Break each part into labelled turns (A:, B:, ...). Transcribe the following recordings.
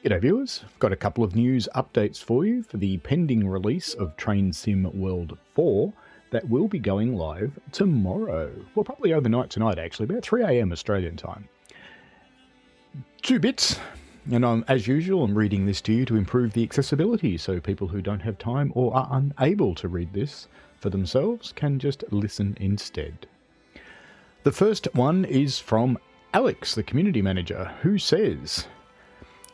A: G'day viewers, got a couple of news updates for you for the pending release of Train Sim World 4 that will be going live tomorrow. Well, probably overnight tonight actually, about 3 AM Australian time. 2 bits, and as usual I'm reading this to you to improve the accessibility so people who don't have time or are unable to read this for themselves can just listen instead. The first one is from Alex, the community manager, who says,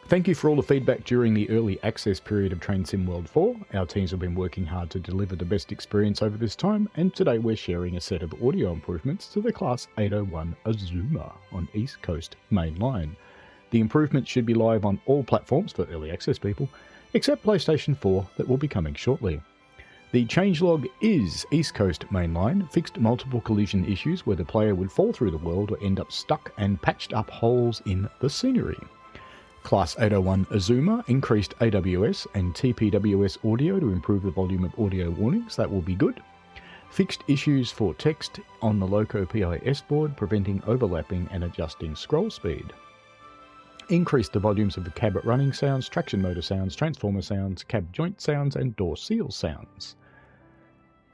A: "Thank you for all the feedback during the early access period of Train Sim World 4. Our teams have been working hard to deliver the best experience over this time, and today we're sharing a set of audio improvements to the Class 801 Azuma on East Coast Main Line. The improvements should be live on all platforms for early access people, except PlayStation 4 that will be coming shortly. The changelog is East Coast Mainline, fixed multiple collision issues where the player would fall through the world or end up stuck, and patched up holes in the scenery. Class 801 Azuma increased AWS and TPWS audio to improve the volume of audio warnings. That will be good. Fixed issues for text on the Loco PIS board, preventing overlapping and adjusting scroll speed. Increased the volumes of the cab running sounds, traction motor sounds, transformer sounds, cab joint sounds, and door seal sounds.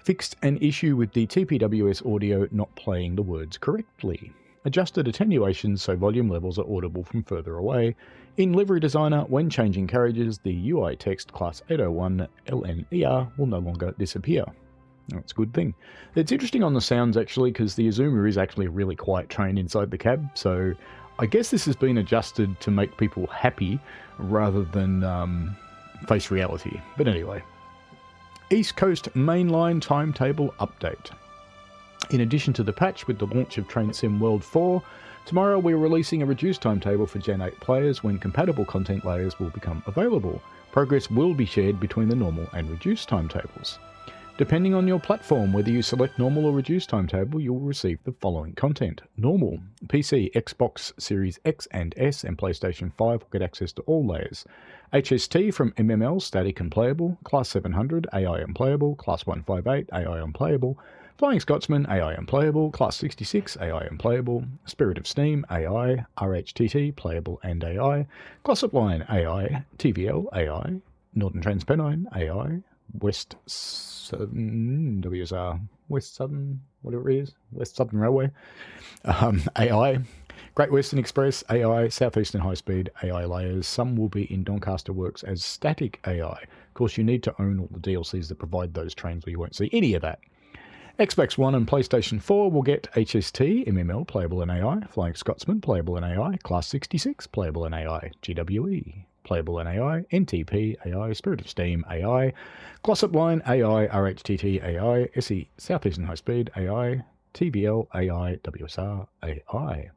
A: Fixed an issue with the TPWS audio not playing the words correctly. Adjusted attenuations so volume levels are audible from further away. In Livery Designer, when changing carriages, the UI text Class 801 LNER will no longer disappear." That's a good thing. It's interesting on the sounds actually, because the Azuma is actually a really quiet train inside the cab, so I guess this has been adjusted to make people happy rather than face reality. But anyway. East Coast Mainline timetable update. In addition to the patch with the launch of Train Sim World 4, tomorrow we're releasing a reduced timetable for Gen 8 players when compatible content layers will become available. Progress will be shared between the normal and reduced timetables. Depending on your platform, whether you select normal or reduced timetable, you'll receive the following content. Normal. PC, Xbox Series X and S, and PlayStation 5 will get access to all layers. HST from MML, static and playable. Class 700, AI unplayable. Class 158, AI unplayable. Flying Scotsman, AI unplayable. Class 66, AI unplayable. Spirit of Steam, AI. RHTT, playable and AI. Glossop Line, AI. TVL, AI. Northern Transpennine, AI. West Southern, WSR, West Southern, whatever it is, West Southern Railway, AI, Great Western Express, AI, Southeastern High Speed, AI layers. Some will be in Doncaster Works as static AI. Of course, you need to own all the DLCs that provide those trains, or you won't see any of that. Xbox One and PlayStation 4 will get HST, MML, playable and AI, Flying Scotsman, playable and AI, Class 66, playable and AI, GWE, playable and AI, NTP, AI, Spirit of Steam, AI, Glossop Line, AI, RHTT, AI, SE, Southeastern High Speed, AI, TVL, AI, WSR, AI.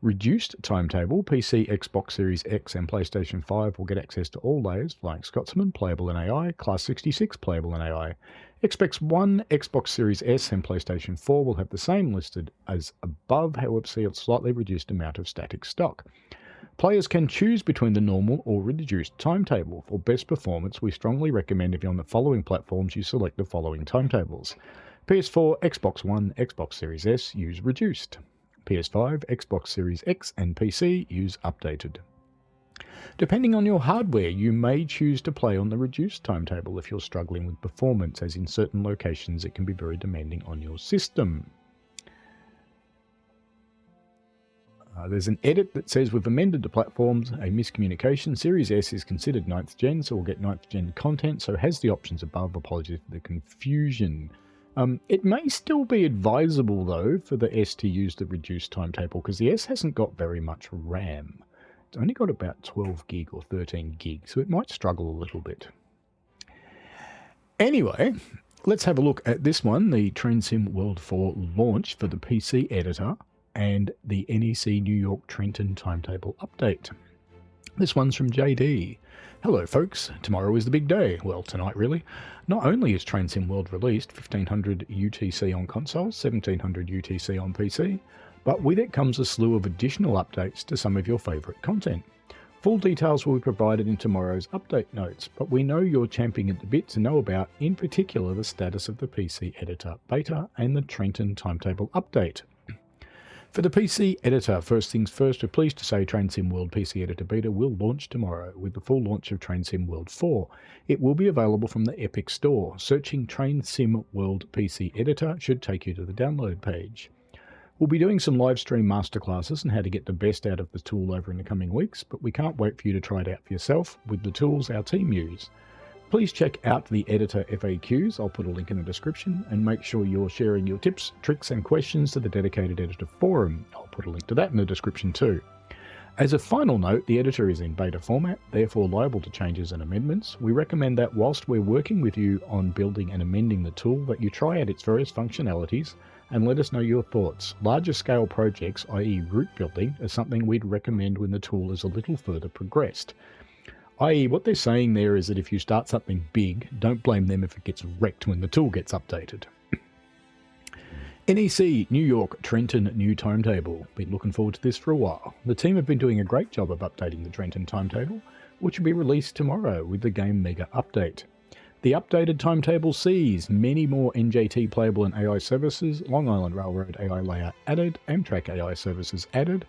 A: Reduced timetable, PC, Xbox Series X and PlayStation 5 will get access to all layers, Flying Scotsman, playable and AI, Class 66, playable and AI. Xbox One, Xbox Series S and PlayStation 4 will have the same listed as above, however see a slightly reduced amount of static stock. Players can choose between the normal or reduced timetable. For best performance, we strongly recommend if you're on the following platforms, you select the following timetables. PS4, Xbox One, Xbox Series S, use reduced. PS5, Xbox Series X and PC, use updated. Depending on your hardware, you may choose to play on the reduced timetable if you're struggling with performance, as in certain locations it can be very demanding on your system. There's an edit that says we've amended the platforms, a miscommunication. Series S is considered 9th gen, so we'll get 9th gen content, so has the options above. Apologies for the confusion. It may still be advisable, though, for the S to use the reduced timetable, because the S hasn't got very much RAM. It's only got about 12 gig or 13 gig, so it might struggle a little bit. Anyway, let's have a look at this one, the Train Sim World 4 launch for the PC editor and the NEC New York Trenton timetable update. This one's from JD. "Hello folks, tomorrow is the big day. Well, tonight really. Not only is Train Sim World released, 1500 UTC on consoles, 1700 UTC on PC, but with it comes a slew of additional updates to some of your favourite content. Full details will be provided in tomorrow's update notes, but we know you're champing at the bit to know about, in particular, the status of the PC editor beta and the Trenton timetable update. For the PC Editor, first things first, we're pleased to say Train Sim World PC Editor Beta will launch tomorrow with the full launch of Train Sim World 4. It will be available from the Epic Store. Searching Train Sim World PC Editor should take you to the download page. We'll be doing some live stream masterclasses on how to get the best out of the tool over in the coming weeks, but we can't wait for you to try it out for yourself with the tools our team use. Please check out the editor FAQs, I'll put a link in the description, and make sure you're sharing your tips, tricks and questions to the dedicated editor forum. I'll put a link to that in the description too. As a final note, the editor is in beta format, therefore liable to changes and amendments. We recommend that whilst we're working with you on building and amending the tool, that you try out its various functionalities and let us know your thoughts. Larger scale projects, i.e. route building, is something we'd recommend when the tool is a little further progressed. I.e. what they're saying there is that if you start something big, don't blame them if it gets wrecked when the tool gets updated. NEC, New York, Trenton new timetable. Been looking forward to this for a while. The team have been doing a great job of updating the Trenton timetable, which will be released tomorrow with the Game Mega update. The updated timetable sees many more NJT playable and AI services, Long Island Railroad AI layout added, Amtrak AI services added,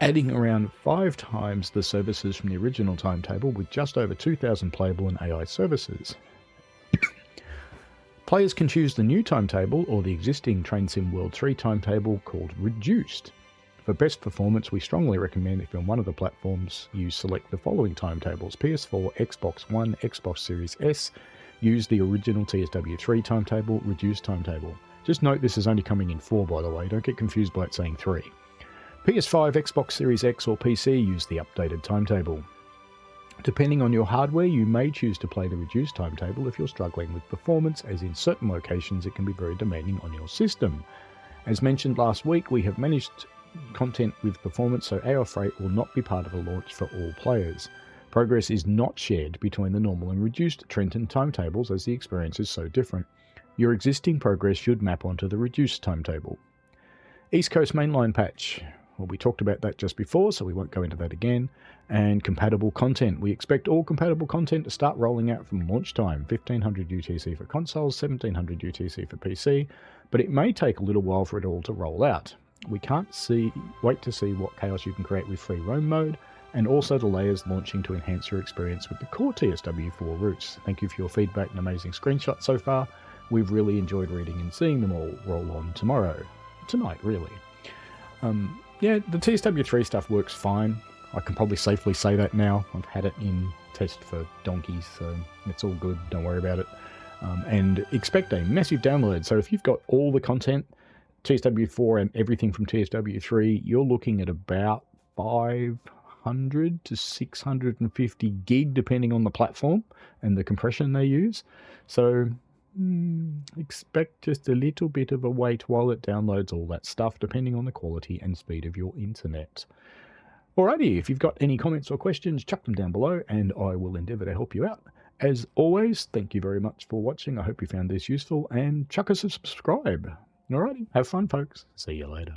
A: adding around 5 times the services from the original timetable with just over 2,000 playable and AI services. Players can choose the new timetable or the existing Train Sim World 3 timetable called Reduced. For best performance, we strongly recommend if on one of the platforms you select the following timetables: PS4, Xbox One, Xbox Series S, use the original TSW3 timetable, Reduced timetable. Just note this is only coming in 4 by the way, don't get confused by it saying 3. PS5, Xbox Series X or PC use the updated timetable. Depending on your hardware, you may choose to play the reduced timetable if you're struggling with performance, as in certain locations it can be very demanding on your system. As mentioned last week, we have managed content with performance, so AR Freight will not be part of the launch for all players. Progress is not shared between the normal and reduced Trenton timetables as the experience is so different. Your existing progress should map onto the reduced timetable. East Coast Mainline patch. Well, we talked about that just before, so we won't go into that again. And compatible content. We expect all compatible content to start rolling out from launch time, 1500 UTC for consoles, 1700 UTC for PC, but it may take a little while for it all to roll out. We can't wait to see what chaos you can create with free roam mode, and also the layers launching to enhance your experience with the core TSW4 routes. Thank you for your feedback and amazing screenshots so far. We've really enjoyed reading and seeing them all roll on tonight really. Yeah, the TSW3 stuff works fine. I can probably safely say that now. I've had it in test for donkeys, so it's all good. Don't worry about it. And expect a massive download. So if you've got all the content, TSW4 and everything from TSW3, you're looking at about 500 to 650 gig, depending on the platform and the compression they use. So expect just a little bit of a wait while it downloads all that stuff, depending on the quality and speed of your internet. Alrighty, if you've got any comments or questions, chuck them down below and I will endeavour to help you out. As always, thank you very much for watching. I hope you found this useful, and chuck us a subscribe. Alrighty, have fun folks. See you later.